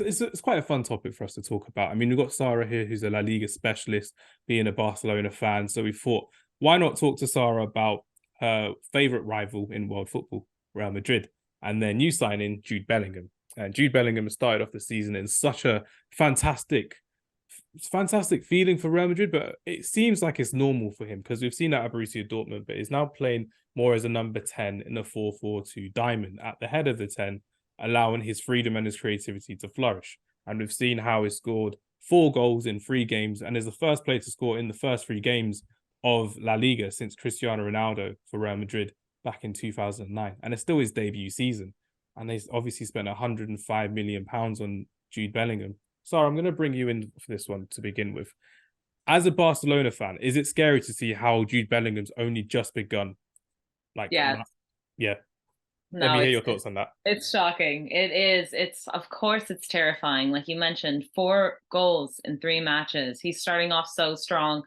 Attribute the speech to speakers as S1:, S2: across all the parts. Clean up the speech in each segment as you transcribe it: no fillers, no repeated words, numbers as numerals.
S1: it's quite a fun topic for us to talk about. I mean, we've got Sara here, who's a La Liga specialist, being a Barcelona fan. So we thought, why not talk to Sara about her favourite rival in world football, Real Madrid, and their new signing, Jude Bellingham. And Jude Bellingham started off the season in such a fantastic feeling for Real Madrid, but it seems like it's normal for him because we've seen that at Borussia Dortmund, but he's now playing more as a number 10 in the 4-4-2 diamond at the head of the 10, allowing his freedom and his creativity to flourish. And we've seen how he scored 4 goals in 3 games and is the first player to score in the first 3 games of La Liga since Cristiano Ronaldo for Real Madrid back in 2009. And it's still his debut season. And they obviously spent £105 million on Jude Bellingham. Sara, I'm going to bring you in for this one to begin with. As a Barcelona fan, is it scary to see how Jude Bellingham's only just begun?
S2: Yeah.
S1: Yeah. Let
S2: No,
S1: me hear your thoughts on that.
S2: it's shocking. It is. It's of course it's terrifying. Like you mentioned, 4 goals in 3 matches. He's starting off so strong.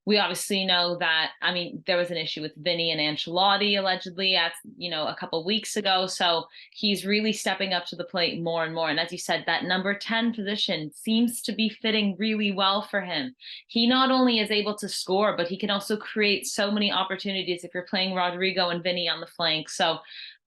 S2: We obviously know that, I mean, there was an issue with Vinny and Ancelotti allegedly a couple of weeks ago. So he's really stepping up to the plate more and more. And as you said, that number 10 position seems to be fitting really well for him. He not only is able to score, but he can also create so many opportunities if you're playing Rodrigo and Vinny on the flank. So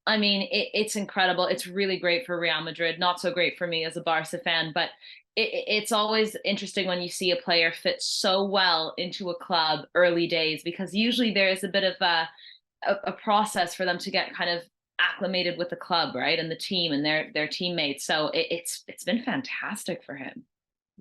S2: I mean, it's incredible. It's really great for Real Madrid. Not so great for me as a Barca fan, but it's always interesting when you see a player fit so well into a club early days, because usually there is a bit of a process for them to get kind of acclimated with the club, right, and the team and their teammates. So it's been fantastic for him.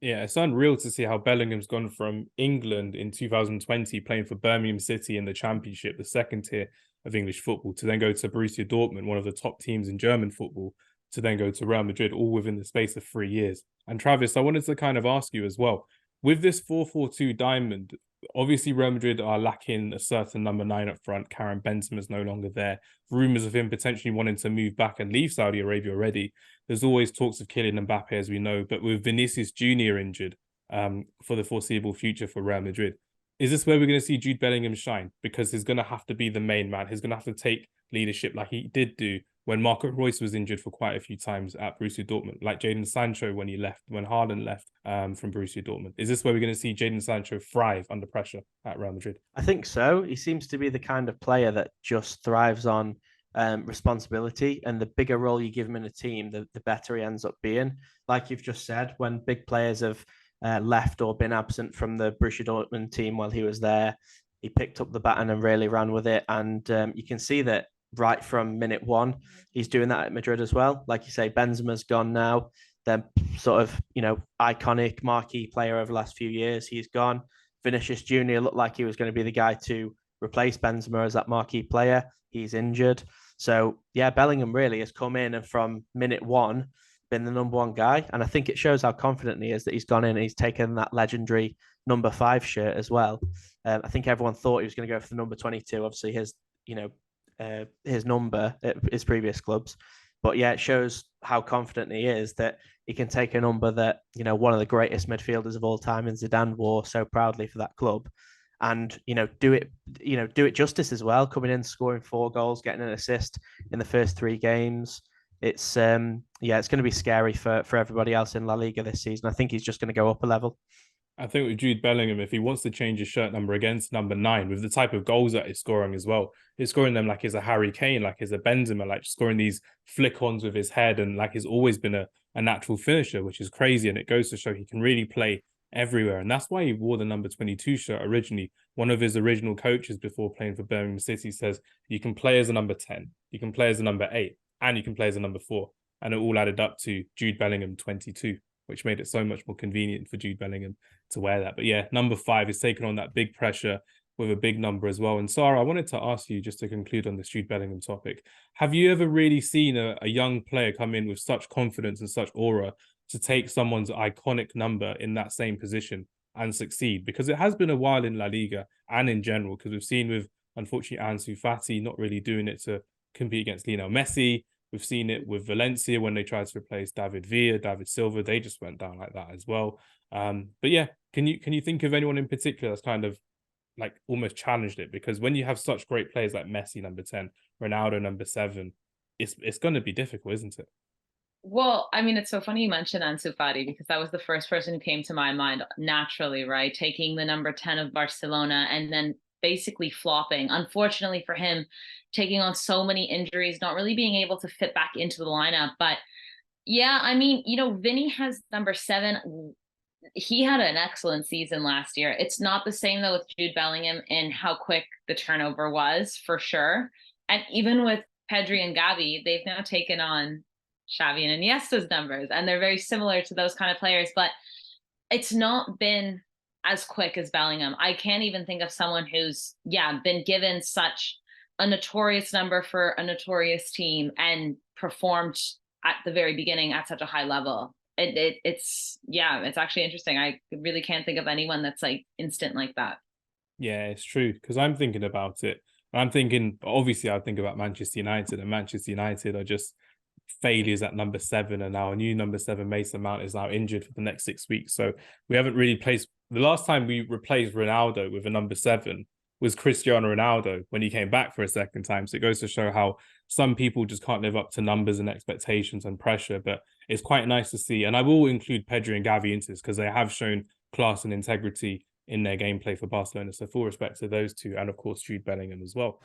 S1: Yeah, it's unreal to see how Bellingham's gone from England in 2020 playing for Birmingham City in the Championship, the second tier of English football, to then go to Borussia Dortmund, one of the top teams in German football, to then go to Real Madrid, all within the space of 3 years. And Travis, I wanted to kind of ask you as well, with this 4-4-2 diamond, obviously Real Madrid are lacking a certain number 9 up front. Karim Benzema's no longer there. Rumours of him potentially wanting to move back and leave Saudi Arabia already. There's always talks of Kylian Mbappe, as we know, but with Vinicius Junior injured for the foreseeable future for Real Madrid, is this where we're going to see Jude Bellingham shine? Because he's going to have to be the main man. He's going to have to take leadership like he did do when Marco Reus was injured for quite a few times at Borussia Dortmund, like Jadon Sancho when he left, when Haaland left from Borussia Dortmund. Is this where we're going to see Jadon Sancho thrive under pressure at Real Madrid?
S3: I think so. He seems to be the kind of player that just thrives on responsibility, and the bigger role you give him in a team, the better he ends up being. Like you've just said, when big players have left or been absent from the Borussia Dortmund team while he was there, he picked up the baton and really ran with it. And you can see that right from minute one, he's doing that at Madrid as well. Like you say, Benzema's gone now. The sort of, iconic marquee player over the last few years, he's gone. Vinicius Junior looked like he was going to be the guy to replace Benzema as that marquee player. He's injured. So, yeah, Bellingham really has come in and from minute one been the number 1 guy. And I think it shows how confident he is that he's gone in and he's taken that legendary number 5 shirt as well. I think everyone thought he was going to go for the number 22. Obviously, his number at his previous clubs. But yeah, it shows how confident he is that he can take a number that, one of the greatest midfielders of all time in Zidane wore so proudly for that club, and do it justice as well, coming in, scoring 4 goals, getting an assist in the first 3 games. It's going to be scary for everybody else in La Liga this season. I think he's just going to go up a level.
S1: I think with Jude Bellingham, if he wants to change his shirt number against number 9, with the type of goals that he's scoring as well, he's scoring them like he's a Harry Kane, like he's a Benzema, like scoring these flick-ons with his head, and like he's always been a natural finisher, which is crazy. And it goes to show he can really play everywhere. And that's why he wore the number 22 shirt originally. One of his original coaches before playing for Birmingham City says, you can play as a number 10, you can play as a number 8, and you can play as a number 4. And it all added up to Jude Bellingham 22, which made it so much more convenient for Jude Bellingham to wear that. But yeah, number 5 is taking on that big pressure with a big number as well. And Sara, I wanted to ask you, just to conclude on this Jude Bellingham topic, have you ever really seen a young player come in with such confidence and such aura to take someone's iconic number in that same position and succeed? Because it has been a while in La Liga and in general, because we've seen with, unfortunately, Ansu Fati not really doing it to compete against Lionel Messi. We've seen it with Valencia when they tried to replace David Villa, David Silva. They just went down like that as well. But yeah, can you think of anyone in particular that's kind of like almost challenged it? Because when you have such great players like Messi, number 10, Ronaldo, number 7, it's going to be difficult, isn't it?
S2: Well, I mean, it's so funny you mentioned Ansu Fati because that was the first person who came to my mind naturally, right? Taking the number 10 of Barcelona and then basically flopping. Unfortunately for him, taking on so many injuries, not really being able to fit back into the lineup. But yeah, I mean, Vinny has number 7. He had an excellent season last year. It's not the same though with Jude Bellingham and how quick the turnover was for sure. And even with Pedri and Gavi, they've now taken on Xavi and Iniesta's numbers, and they're very similar to those kind of players, but it's not been as quick as Bellingham. I can't even think of someone who's, been given such a notorious number for a notorious team and performed at the very beginning at such a high level. It's actually interesting. I really can't think of anyone that's like instant like that.
S1: Yeah, it's true. Because I'm thinking about it. I'm thinking, obviously, I think about Manchester United, and Manchester United are just failures at number 7, and now a new number 7, Mason Mount, is now injured for the next 6 weeks. So we haven't really placed. The last time we replaced Ronaldo with a number 7 was Cristiano Ronaldo when he came back for a second time. So it goes to show how some people just can't live up to numbers and expectations and pressure. But it's quite nice to see. And I will include Pedri and Gavi into this because they have shown class and integrity in their gameplay for Barcelona. So full respect to those two, and of course Jude Bellingham as well.